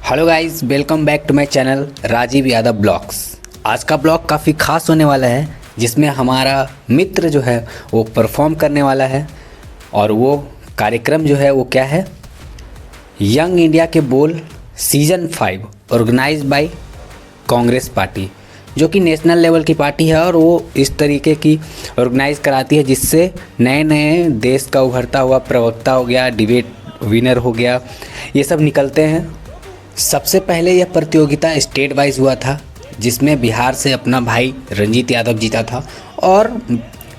Hello guys, welcome back to my channel Rajeev Yadav blogs. आज का blog काफ़ी खास होने वाला है, जिसमें हमारा मित्र जो है वो परफॉर्म करने वाला है। और वो कार्यक्रम जो है वो क्या है, यंग इंडिया के बोल season 5 organise by Congress party, जो कि नेशनल लेवल की पार्टी है। और वो इस तरीके की ऑर्गेनाइज़ कराती है जिससे नए नए देश का उभरता हुआ प्रवक्ता हो गया, डिबेट विनर हो गया, ये सब निकलते हैं। सबसे पहले यह प्रतियोगिता स्टेट वाइज हुआ था, जिसमें बिहार से अपना भाई रंजीत यादव जीता था। और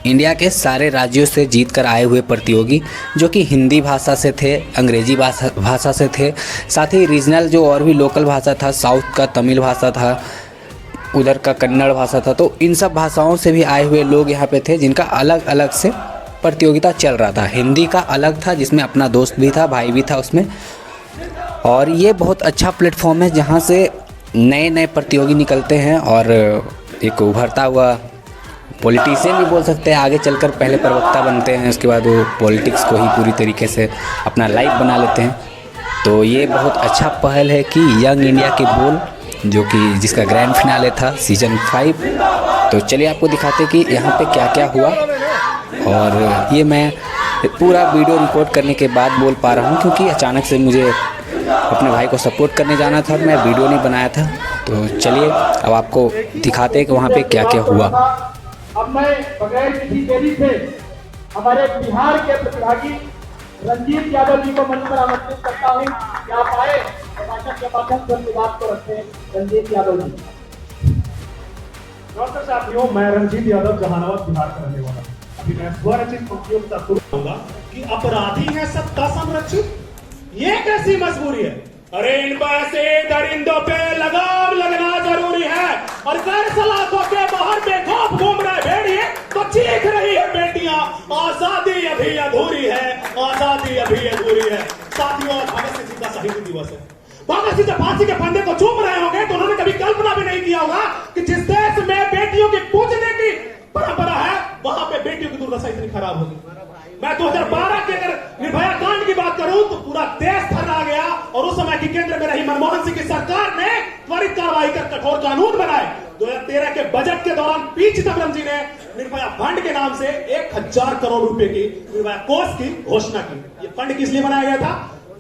इंडिया के सारे राज्यों से जीत कर आए हुए प्रतियोगी, जो कि हिंदी भाषा से थे, अंग्रेजी भाषा से थे, साथ ही रीजनल जो और भी लोकल भाषा था, साउथ का तमिल भाषा था, उधर का कन्नड़ भाषा था, तो इन सब भाषाओं से भी आए हुए लोग यहाँ पे थे, जिनका अलग अलग से प्रतियोगिता चल रहा था। हिंदी का अलग था, जिसमें अपना दोस्त भी था, भाई भी था उसमें। और ये बहुत अच्छा प्लेटफॉर्म है जहाँ से नए नए प्रतियोगी निकलते हैं और एक उभरता हुआ पॉलिटिशियन भी बोल सकते हैं, आगे चलकर पहले प्रवक्ता बनते हैं, उसके बाद वो पॉलिटिक्स को ही पूरी तरीके से अपना लाइफ बना लेते हैं। तो ये बहुत अच्छा पहल है कि यंग इंडिया के बोल, जो कि जिसका ग्रैंड फिनाले था सीज़न 5। तो चलिए आपको दिखाते कि यहाँ पे क्या क्या हुआ। और ये मैं पूरा वीडियो रिकॉर्ड करने के बाद बोल पा रहा हूँ, क्योंकि अचानक से मुझे अपने भाई को सपोर्ट करने जाना था, मैं वीडियो नहीं बनाया था। तो चलिए अब आपको दिखाते हैं कि वहाँ पे क्या क्या हुआ। अब मैं बगैर किसी देरी से हमारे बिहार के प्रतिभागी रंजीत यादव जी को मंच पर आमंत्रित करता हूँ कि आप आए और भाषण के माध्यम से अपनी बात को रखें। रंजीत यादव जी। नमस्कार साथियों, मैं रंजीत यादव जहानाबाद बिहार का रहने वाला हूँ। अभी मैं स्वरचित पंक्तियों के साथ शुरू करूंगा कि अपराधी है सत्ता संरक्षित, ये कैसी मजबूरी है। अरे इन पैसे दरिंदों पे लगाम लगना जरूरी है। और गैर सलाखों के बाहर बेखौफ घूम रहे भेड़िए तो चीख रही है बेटियां, आजादी अभी अधूरी है, आजादी अभी अधूरी है। साथियों, भगत सिंह जी का शहीदी दिवस है। भगत सिंह जब फांसी के फंदे को चूम रहे होंगे तो उन्होंने कभी कल्पना भी नहीं किया होगा कि जिस देश में बेटियों की पूजने की परंपरा है, वहां पे बेटियों की दुर्दशा इतनी खराब होगी। मैं 2012 के अगर निर्भया कांड की बात करूं तो पूरा देश थर्रा गया। और उस समय की केंद्र में रही मनमोहन सिंह की सरकार ने त्वरित कार्रवाई कर कठोर कानून बनाए। 2013 के बजट के दौरान पी चिदम्बरम जी ने निर्भया फंड के नाम से 1000 करोड़ रुपए की निर्भया कोष की घोषणा की। ये फंड किस लिए बनाया गया था?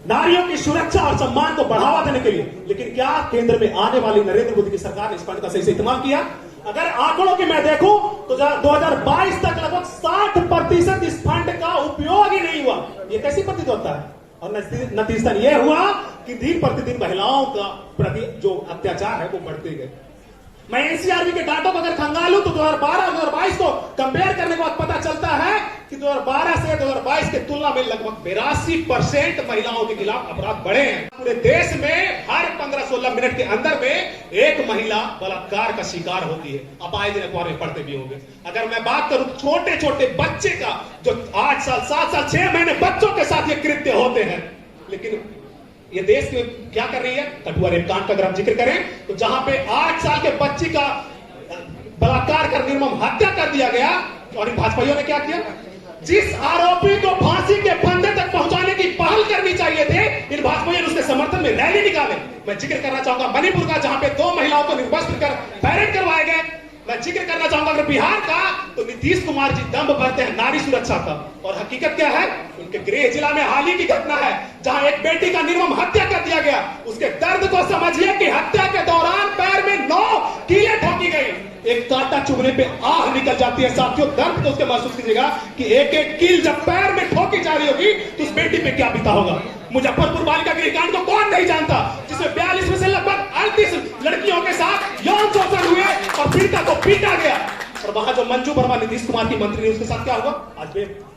नारियों की सुरक्षा और सम्मान को बढ़ावा देने के लिए। लेकिन क्या केंद्र में आने वाली नरेंद्र मोदी की सरकार ने इस फंड का सही से इस्तेमाल किया? अगर आंकड़ों की मैं देखूं तो 2022 तक लगभग 60% इस फंड का उपयोग ही नहीं हुआ। ये कैसी प्रतीत होता है? और नतीजतन ये हुआ कि दिन प्रतिदिन महिलाओं का प्रति जो अत्याचार है वो बढ़ते गए। मैं एनसीआरबी के डाटों को अगर खंगालूं तो 2012 और 2022 को कंपेयर करने के बाद पता चलता है कि 2012 से 2022 की तुलना में लगभग 82% महिलाओं के खिलाफ अपराध बढ़े हैं। पूरे देश में हर 15-16 मिनट के अंदर में एक महिला बलात्कार का शिकार होती है। आप आए दिन अखबार में पढ़ते भी होंगे। अगर मैं बात करूं छोटे छोटे बच्चे का, जो 8 साल 7 साल 6 महीने बच्चों के साथ ये कृत्य होते हैं, लेकिन ये देश में क्या कर रही है? कठुआ रेप कांड का अगर हम जिक्र करें तो जहां पे 8 साल के बच्ची का बलात्कार कर निर्मम हत्या कर दिया गया, और इन भाजपाइयों ने क्या किया? जिस आरोपी को फांसी के फंदे तक पहुंचाने की पहल करनी चाहिए थे, इन भाजपाइयों ने उसके समर्थन में रैली निकाले। मैं जिक्र करना चाहूंगा मणिपुर का, जहां पे 2 महिलाओं को निर्वस्त्र कर पैरेड करवाए गए। मैं जिक्र करना चाहूंगा अगर बिहार का, तो नीतीश कुमार जी दम भरते हैं नारी सुरक्षा का। और हकीकत क्या है? उनके गृह जिला में हाल ही की घटना है जहां एक बेटी का निर्मम हत्या कर दिया गया। उसके दर्द को समझिए कि हत्या के दौरान पैर में 9 कीलें ठोकी गई। एक कांटा चुभने पे आह निकल जाती है। साथियों, दर्द तो उसके महसूस कीजिएगा कि एक एक कील जब पैर में ठोकी जा रही होगी तो उस बेटी पे क्या बीता होगा। मुजफ्फरपुर बालिका गृहकांड को कौन नहीं जानता, जिसमें 42 में से लगभग 38 लड़कियों के साथ यौन शोषण हुए और पीड़िता को पीटा गया। और वहां जो मंजू वर्मा नीतीश कुमार की मंत्री, उसके साथ क्या हुआ? आज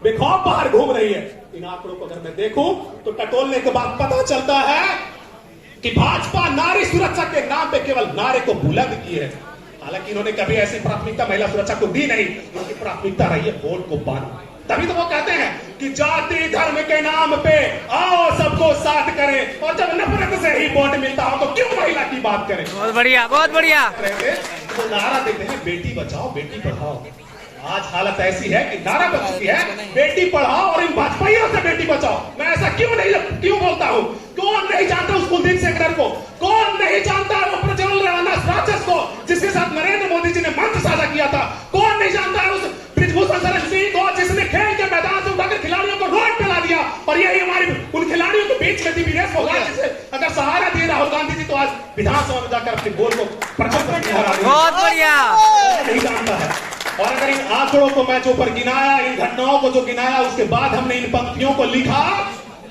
बेखौफ बाहर घूम रही है। इन आंकड़ों को अगर मैं देखूं तो टटोलने के बाद पता चलता है कि भाजपा नारी सुरक्षा के नाम पे केवल नारे को बुलंद की है। हालांकि इन्होंने कभी ऐसी प्राथमिकता महिला सुरक्षा को दी नहीं। उनकी प्राथमिकता रही है वोट को पाना। तभी तो वो कहते हैं कि जाति धर्म के नाम पे आओ सबको साथ करें, और जब नफरत से ही वोट मिलता हो तो क्यों महिला की बात करें। बहुत बढ़िया, बहुत बढ़िया। तो नारा देते हैं बेटी बचाओ बेटी पढ़ाओ। आज हालत ऐसी है कि नारा बन चुकी है बेटी पढ़ाओ और इन भाजपाइयों से बेटी बचाओ। मैं ऐसा क्यों बोलता हूँ? कौन नहीं जानता उस कुलदीप सेंगर को? विधानसभा में जाकर अपने बोल को प्रचंड बहुत बढ़िया। नहीं जानता है। और अगर इन आंकड़ों को मैं जो पर गिनाया, इन घटनाओं को जो गिनाया, उसके बाद हमने इन पंक्तियों को लिखा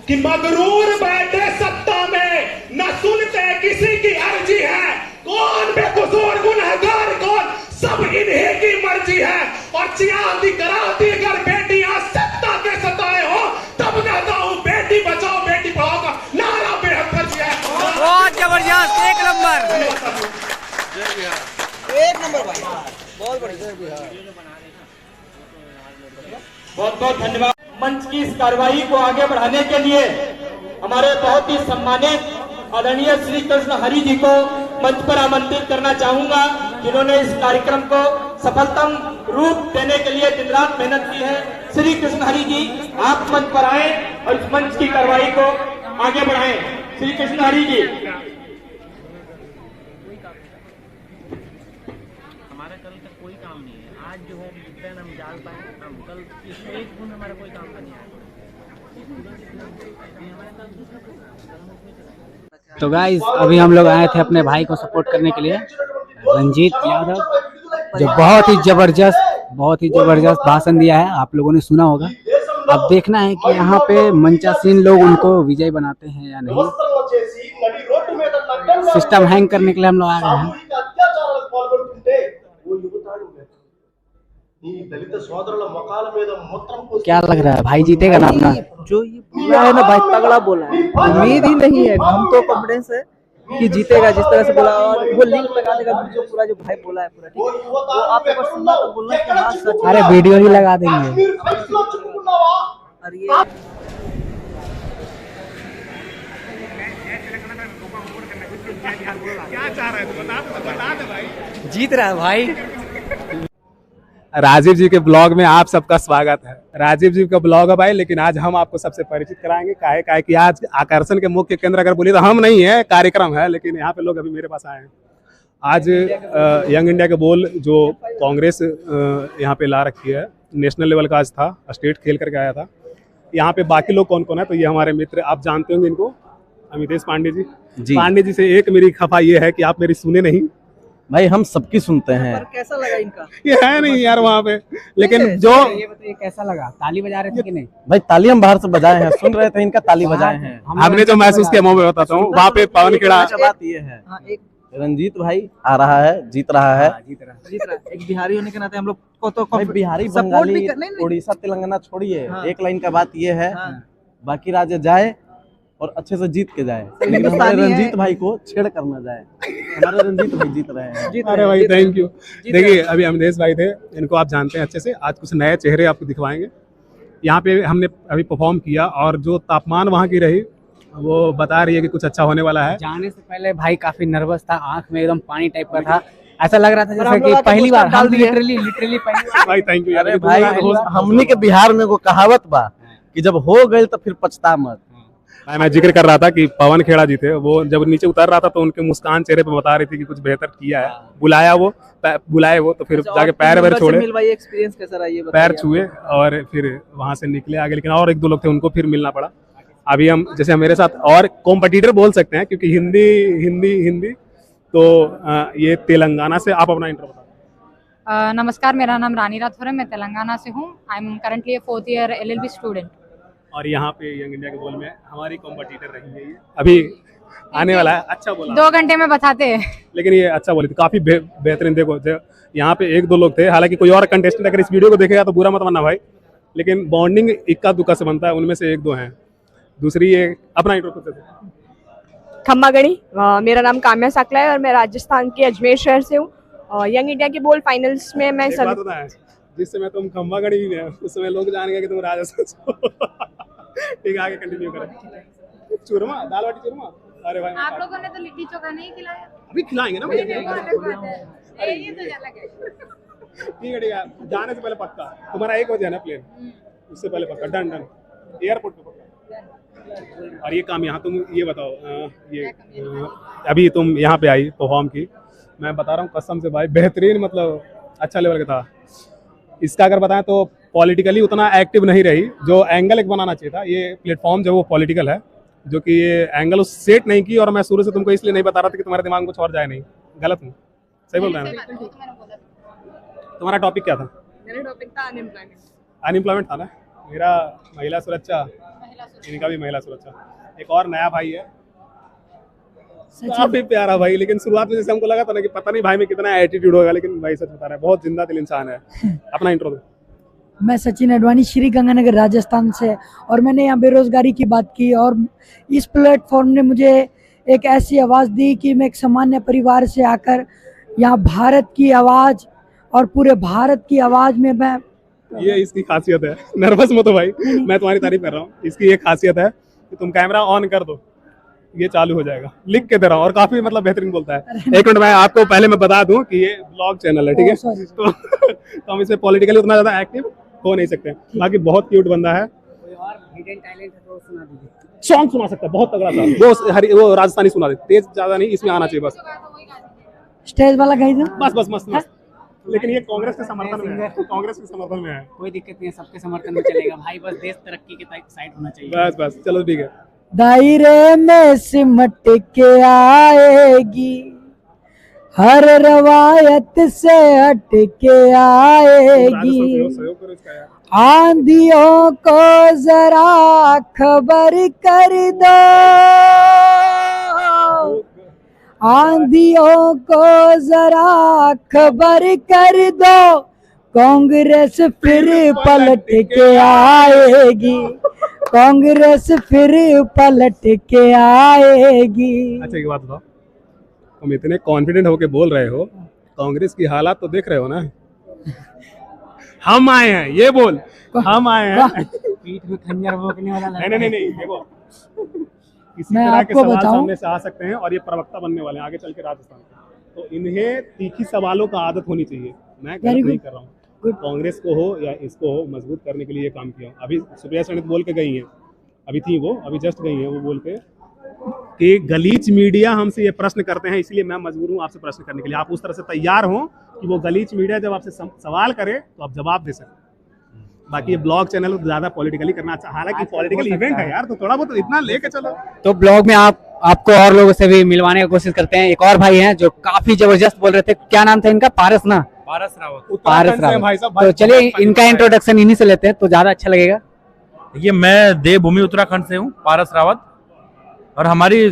कि मगरूर बैठे सत्ता में, न सुनते किसी की अर्जी है, कौन बेकसूर गुनहगार कौन, सब इन्हीं की मर्जी है। और चियाती कराती अगर बेटियां सत्ता के सताए हो, तब कहता हूं बेटी बचाओ बेटी पढ़ाओ का नारा बेहद फर्जी है। बहुत जबरदस्त, एक नंबर। एक नंबर भाई, बहुत बढ़िया। बहुत बहुत धन्यवाद। मंच की इस कार्रवाई को आगे बढ़ाने के लिए हमारे बहुत ही सम्मानित आदरणीय श्री कृष्ण हरि जी को मंच पर आमंत्रित करना चाहूंगा, जिन्होंने इस कार्यक्रम को सफलतम रूप देने के लिए दिन रात मेहनत की है। श्री कृष्ण हरि जी, आप मंच पर आए और इस मंच की कार्रवाई को आगे बढ़ाएं। श्री कृष्ण हरि जी। हमारा कल का कोई काम नहीं है। आज जो है विज्ञान हम जान पाए, हम कल इसमें एक गुण हमारा कोई काम का नहीं है। तो गाइस, अभी हम लोग आए थे अपने भाई को सपोर्ट करने के लिए, रंजीत यादव, जो बहुत ही जबरदस्त भाषण दिया है। आप लोगों ने सुना होगा। अब देखना है कि यहाँ पे मंचासीन लोग उनको विजय बनाते हैं या नहीं। सिस्टम हैंग करने के लिए हम लोग आ गए हैं। क्या लग रहा है, भाई जीतेगा ना अपना? जो ये बोला है ना भाई, तगड़ा बोला है। उम्मीद ही नहीं है, हम तो कॉन्फिडेंस है कि जीतेगा जिस तरह से बोला। और वो लिंक लगा देगा वीडियो पूरा, जो भाई बोला है पूरा, ठीक है। वो आप एक बार सुनना तो बोलना कि हाँ सच। अरे वीडियो ही लगा देंगे। और ये जीत रहा है भाई। राजीव जी के ब्लॉग में आप सबका स्वागत है। राजीव जी का ब्लॉग है भाई, लेकिन आज हम आपको सबसे परिचित कराएंगे। काहे कि आज आकर्षण के मुख्य केंद्र अगर बोलिए तो हम नहीं है, कार्यक्रम है, लेकिन यहाँ पे लोग अभी मेरे पास आए हैं। आज यंग इंडिया के बोल जो कांग्रेस यहाँ पे ला रखी है, नेशनल लेवल का आज था, स्टेट खेल करके आया था। यहाँ पे बाकी लोग कौन कौन है, तो ये हमारे मित्र, आप जानते होंगे इनको, अमितेश पांडे जी। पांडे जी से एक मेरी खफा ये है कि आप मेरी सुने नहीं भाई, हम सबकी सुनते हैं। पर कैसा लगा इनका? ये है नहीं यार वहाँ पे, लेकिन जो ये बताइए कैसा लगा, ताली बजा रहे थे कि नहीं? भाई ताली हम बाहर से बजाए हैं, सुन रहे थे, इनका ताली बजाए हैं। हमने जो महसूस किया, मैं बताता हूँ, वहाँ पे पवन खेड़ा। बात ये है, हाँ, एक रंजीत भाई आ रहा है, जीत रहा है। जीत रहा है। एक बिहारी होने के नाते हम लोग को तो भाई बिहारी, सपोर्ट बंगाली, भी करना ही नहीं। उड़ीसा, तेलंगाना छोड़िए, हाँ। एक लाइन का बात ये है, हाँ। बाकी राज्य जाए और अच्छे से जीत के जाए, लेकिन हमारे हिंदुस्तानी है। रंजीत भाई को छेड़ कर ना जाए। हमारे रंजीत भाई जीत रहे हैं। अरे भाई थैंक यू। देखिए अभी अमितेश भाई थे, इनको आप जानते हैं अच्छे से। आज कुछ नए चेहरे आपको दिखवाएंगे। यहाँ पे हमने अभी परफॉर्म किया और जो तापमान वहाँ की रही, वो बता रही है कि कुछ अच्छा होने वाला है। जाने से पहले भाई काफी नर्वस था, आंख में एकदम पानी टाइप का था, ऐसा लग रहा था और जैसे हम कि लोग आके पहली बार, पोस्टर डाल हम दिए। लिटरली पहली बार। भाई थैंक यू। अरे भाई, हमनी के बिहार में वो कहावत बा कि जब हो गए तो फिर पछता मत। भाई मैं जिक्र कर रहा था कि पवन खेड़ा जी थे, वो जब नीचे उतर रहा था तो उनके मुस्कान चेहरे पे बता रही थी कि कुछ बेहतर किया है। बुलाए वो तो फिर जाके पैर वैर छोड़े, भाई एक्सपीरियंस कैसा रहा ये पैर छुए और फिर वहां से निकले आगे। लेकिन और एक दो लोग थे, उनको फिर मिलना पड़ा। अभी हम जैसे मेरे साथ और कॉम्पिटिटर बोल सकते हैं, क्योंकि हिंदी तो ये तेलंगाना से। आप अपना इंट्रो बताओ। नमस्कार, मेरा नाम रानी राठौर है, मैं तेलंगाना से हूँ। I am currently A 4th year LLB student. और यहाँ पे यंग इंडिया के बोल में हमारी कॉम्पिटिटर रही है, ये अभी आने वाला है। अच्छा बोला, 2 घंटे में बताते हैं। लेकिन ये अच्छा बोली थी, काफी बेहतरीन। देखो यहाँ पे एक दो लोग थे, हालांकि कोई और कंटेस्टेंट अगर इस वीडियो को देखेगा तो बुरा मत मानना भाई, लेकिन बॉन्डिंग इक्का दुक्का से बनता है, उनमें से एक दो हैं। दूसरी ये अपना इंट्रो खुद से। खम्मागणी, मेरा नाम काम्या साकला है और मैं राजस्थान के अजमेर शहर से हूँ। यंग इंडिया की बोल फाइनल्स में मैं एक बात पता है, जिस समय तुम खम्बागढ़ी है उस समय लोग जान गए कि तुम राजस्थान से हो। ठीक है, आगे कंटिन्यू करें। चूरमा, दाल बाटी चूरमा। अरे भाई आप लोगों ने तो लिट्टी चोखा नहीं खिलाया। अभी खिलाएंगे ना मुझे। ये तो अलग बात है। ये तो अलग है। ठीक है, जाने से पहले पक्का। तुम्हारा 1 बजे है ना प्लेन, उससे पहले पक्का। डन एयरपोर्ट पे पक्का। और ये काम यहाँ तुम ये बताओ, अभी तुम यहाँ पे आई परफॉर्म की, मैं बता रहा हूँ कसम से भाई, बेहतरीन, मतलब अच्छा लेवल का था। इसका अगर बताएं तो पॉलिटिकली उतना एक्टिव नहीं रही, जो एंगल एक बनाना चाहिए था। ये प्लेटफॉर्म जो वो पॉलिटिकल है, जो कि ये एंगल उस सेट नहीं की, और मैं शुरू से तुमको इसलिए नहीं बता रहा था कि तुम्हारे दिमाग में कुछ और जाए नहीं। गलत हूँ? सही बोल रहे हैं ना? तुम्हारा टॉपिक क्या था? मेरा टॉपिक था अनएम्प्लॉयमेंट। अनएम्प्लॉयमेंट था ना? मेरा महिला सुरक्षा, इनका भी महिला सुरक्षा। एक और नया भाई है, काफी प्यारा भाई, लेकिन शुरुआत में जैसे हमको लगा था ना कि पता नहीं भाई में कितना एटीट्यूड होगा, लेकिन भाई सच बता रहा है, बहुत जिंदा दिल इंसान है। अपना इंट्रो दो। मैं सचिन अडवाणी, श्री गंगानगर राजस्थान से, और मैंने यहाँ बेरोजगारी की बात की, और इस प्लेटफॉर्म ने मुझे एक ऐसी आवाज़ दी कि मैं एक सामान्य परिवार से आकर यहाँ भारत की आवाज़ और पूरे भारत की आवाज़ में मैं, ये इसकी खासियत है, नर्वस मत हो भाई, मैं तुम्हारी तारीफ कर रहा हूँ। इसकी एक खासियत है कि तुम कैमरा ऑन कर दो, ये चालू हो जाएगा, लिख के दे रहा हूँ, और काफी मतलब बेहतरीन बोलता है। एक मिनट, मैं आपको पहले मैं बता दूं कि ये ब्लॉग चैनल है, ठीक है? तो हम इसमें पॉलिटिकली उतना ज्यादा एक्टिव हो नहीं सकते। बाकी बहुत क्यूट बंदा है। सॉन्ग सुना सकता है बहुत तगड़ा सा, वो राजस्थानी सुना दे, तेज ज्यादा नहीं, इसमें आना चाहिए बस। स्टेज वाला गाई दो बस बस मस्त। लेकिन ये कांग्रेस के समर्थन में है, कांग्रेस के समर्थन में है। कोई दिक्कत नहीं है, सबके समर्थन में चलेगा भाई, बस देश तरक्की के साइड होना चाहिए। बस बस, चलो ठीक है। दायरे में सिमट के आएगी, हर रवायत से हट के आएगी, आंधियों को जरा खबर कर दो, आंधियों को जरा खबर कर दो, कांग्रेस फिर पलट के आएगी, कांग्रेस फिर पलट के आएगी। अच्छा एक बात बताओ, तुम इतने कॉन्फिडेंट होके बोल रहे हो, कांग्रेस की हालात तो देख रहे हो ना? हम आए हैं, ये बोल, हम आए हैं। पीठ में खंजर भोंकने वाला नहीं, देखो इसी मैं तरह के आपको सवाल बताऊं, सामने से आ सकते हैं, और ये प्रवक्ता बनने वाले हैं आगे चल के राजस्थान के, तो इन्हें तीखी सवालों का आदत होनी चाहिए। मैं गलत नहीं कर रहा हूँ, कांग्रेस को हो या इसको हो, मजबूत करने के लिए ये काम किया। अभी सुप्रिया सैनिक बोल के गई हैं, अभी थी वो, अभी जस्ट गई हैं वो बोल के कि गलीच मीडिया हमसे ये प्रश्न करते हैं, इसलिए मैं मजबूर हूँ आपसे प्रश्न करने के लिए। आप उस तरह से तैयार हो कि वो गलीच मीडिया जब आपसे सवाल करे तो आप जवाब दे सकते। बाकी ये ब्लॉग चैनल ज्यादा पॉलिटिकली करना अच्छा, हालांकि पॉलिटिकल इवेंट है यार, तो थोड़ा बहुत इतना लेके चलो। तो ब्लॉग में आपको और लोगों से भी मिलवाने की कोशिश करते हैं। एक और भाई हैं जो काफी जबरदस्त बोल रहे थे, क्या नाम था इनका? पारस ना? पारस रावत। पारस रावत। तो चलिए इनका इंट्रोडक्शन इन्हीं से लेते हैं तो ज्यादा अच्छा लगेगा। ये मैं देवभूमि उत्तराखंड से हूँ, पारस रावत, और हमारी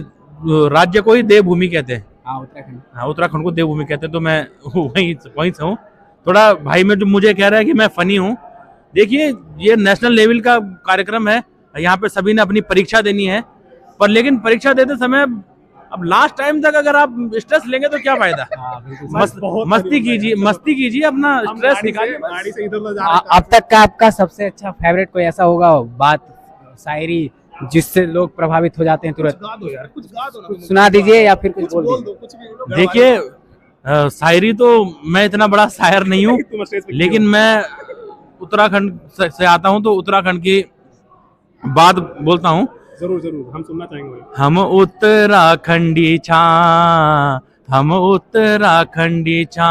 राज्य को ही देवभूमि कहते हैं। हाँ, उत्तराखंड को देवभूमि कहते हैं, तो मैं वहीं से हूँ। थोड़ा भाई में जो मुझे कह रहा है कि मैं फनी हूँ, देखिए ये नेशनल लेवल का कार्यक्रम है, यहाँ पे सभी ने अपनी परीक्षा देनी है, पर लेकिन परीक्षा देते समय अब लास्ट टाइम तक अगर आप स्ट्रेस लेंगे तो क्या फायदा? मस्ती कीजिए, अपना स्ट्रेस निकालिए। अब तक का आपका सबसे अच्छा फेवरेट कोई ऐसा होगा बात, शायरी, जिससे लोग प्रभावित हो जाते हैं तुरंत? कुछ सुना दीजिए या फिर कुछ बोल दीजिए। देखिए शायरी तो मैं इतना बड़ा शायर नहीं हूँ, लेकिन मैं उत्तराखंड से आता हूँ, तो उत्तराखंड की बात बोलता हूँ। जरूर हम सुनना चाहेंगे। हम उत्तराखंडी छा, हम उत्तराखंडी छा,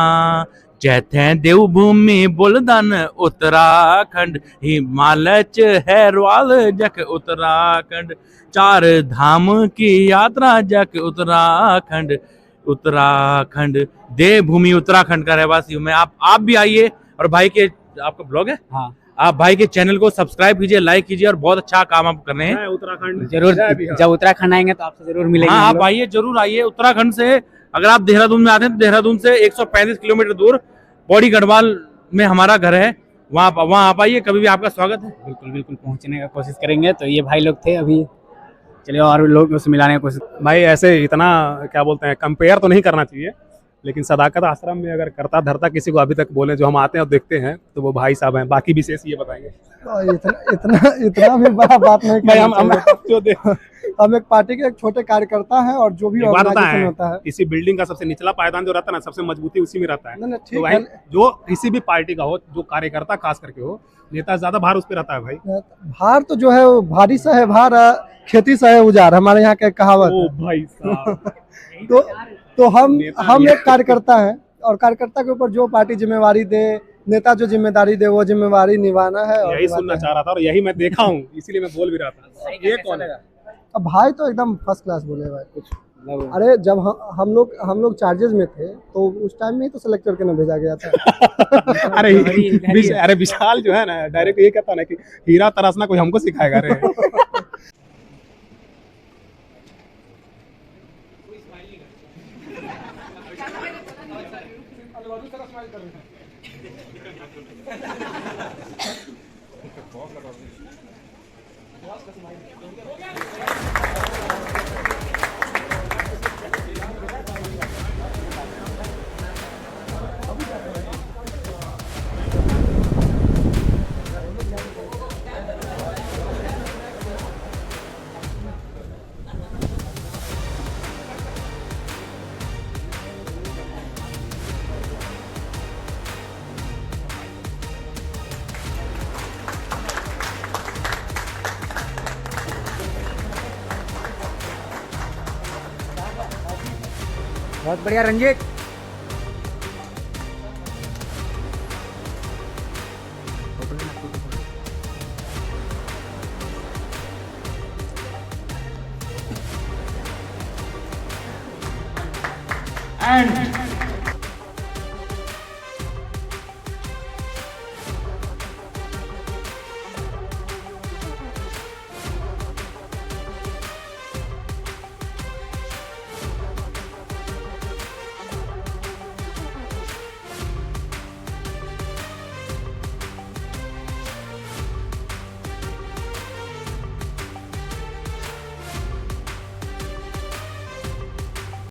जैथे देवभूमि बुलदन उत्तराखंड, हिमालय च हैरवाल जक उत्तराखंड, चार धाम की यात्रा जक उत्तराखंड, उत्तराखंड देवभूमि उत्तराखंड का रहवासी हूँ मैं। आप भी आइए, और भाई के, आपका ब्लॉग है? हाँ, आप भाई के चैनल को सब्सक्राइब कीजिए, लाइक कीजिए, और बहुत अच्छा काम आप कर रहे हैं। उत्तराखंड जरूर, जब उत्तराखंड आएंगे तो आपसे जरूर मिलेंगे। हाँ, आप आइए, जरूर आइए। उत्तराखंड से अगर आप देहरादून में आते हैं तो देहरादून से 135 किलोमीटर दूर पौड़ी गढ़वाल में हमारा घर है, वहाँ आप आइए, कभी भी आपका स्वागत है। बिल्कुल पहुँचने का कोशिश करेंगे। तो ये भाई लोग थे, अभी चलिए और लोग से मिलाने की कोशिश। भाई ऐसे इतना क्या बोलते हैं, कंपेयर तो नहीं करना चाहिए, लेकिन सदाकत आश्रम में अगर करता धरता किसी को अभी तक बोले, जो हम आते हैं और देखते हैं, तो वो भाई साहब हैं। बाकी विशेष ये बताएंगे। इतना भी बड़ा बात नहीं भाई, हम एक पार्टी के एक छोटे कार्यकर्ता हैं, और जो भी ऑर्गेनाइजेशन होता है, किसी बिल्डिंग का सबसे निचला पायदान जो रहता है ना, सबसे मजबूती उसी में रहता है। तो भाई जो किसी भी पार्टी का हो, जो कार्यकर्ता खास करके हो, नेता ज्यादा भार उस पर रहता है। भाई भार तो जो है वो भारी सा है भार, खेती सा है उजार, हमारे यहाँ का कहावत। ओ भाई साहब तो हम एक कार्यकर्ता हैं, और कार्यकर्ता के ऊपर जो पार्टी जिम्मेवारी दे, नेता जो जिम्मेदारी दे, वो जिम्मेवारी निभाना है। यही सुनना चाह रहा था, और यही मैं देखा हूँ, इसीलिए मैं बोल भी रहा था। ये कौन है? अब भाई तो एकदम फर्स्ट क्लास बोले भाई कुछ। अरे जब हम लोग चार्जेस में थे तो उस टाइम में ही तो सेलेक्ट करके ना भेजा गया था। अरे विशाल जो है ना डायरेक्ट ये कहता ना कि हीरा तराशना कोई हमको सिखाएगा रे। बहुत बढ़िया रंजीत। And